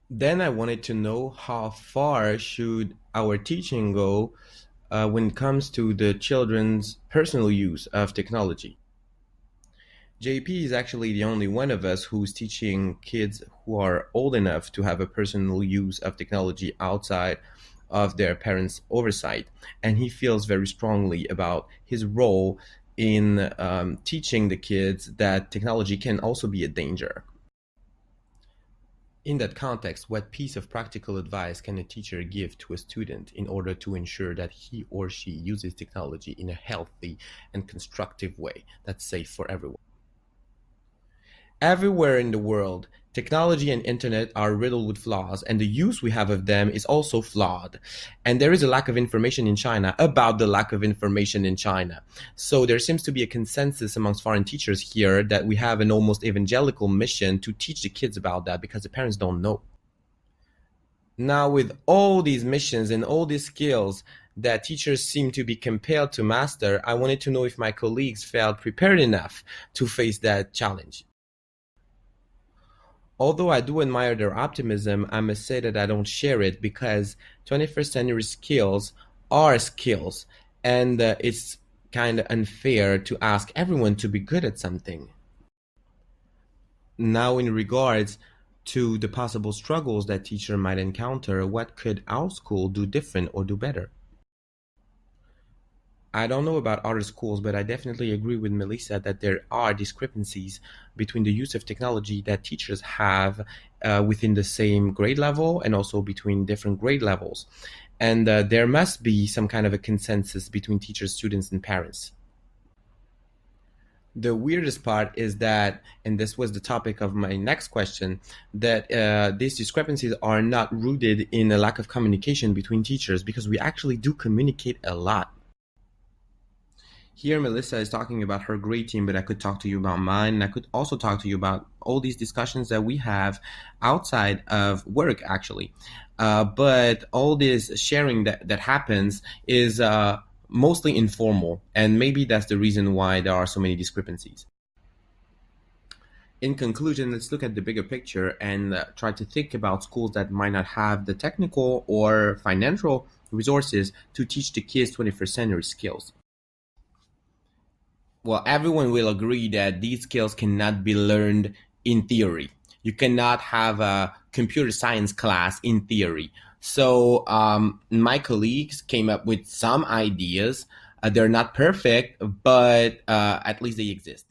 Then I wanted to know how far should our teaching go when it comes to the children's personal use of technology. JP is actually the only one of us who's teaching kids who are old enough to have a personal use of technology outside of their parents' oversight. And he feels very strongly about his role in teaching the kids that technology can also be a danger. In that context, what piece of practical advice can a teacher give to a student in order to ensure that he or she uses technology in a healthy and constructive way that's safe for everyone? Everywhere in the world, technology and internet are riddled with flaws, and the use we have of them is also flawed. And there is a lack of information in China about the lack of information in China. So there seems to be a consensus amongst foreign teachers here that we have an almost evangelical mission to teach the kids about that because the parents don't know. Now, with all these missions and all these skills that teachers seem to be compelled to master, I wanted to know if my colleagues felt prepared enough to face that challenge. Although I do admire their optimism, I must say that I don't share it because 21st century skills are skills, and it's kind of unfair to ask everyone to be good at something. Now, in regards to the possible struggles that teacher might encounter, what could our school do different or do better? I don't know about other schools, but I definitely agree with Melissa that there are discrepancies between the use of technology that teachers have within the same grade level and also between different grade levels. And there must be some kind of a consensus between teachers, students, and parents. The weirdest part is that, and this was the topic of my next question, that these discrepancies are not rooted in a lack of communication between teachers because we actually do communicate a lot. Here, Melissa is talking about her great team, but I could talk to you about mine, and I could also talk to you about all these discussions that we have outside of work, actually. But all this sharing that happens is mostly informal, and maybe that's the reason why there are so many discrepancies. In conclusion, let's look at the bigger picture and try to think about schools that might not have the technical or financial resources to teach the kids 21st century skills. Well, everyone will agree that these skills cannot be learned in theory. You cannot have a computer science class in theory. So, my colleagues came up with some ideas. They're not perfect, but at least they exist.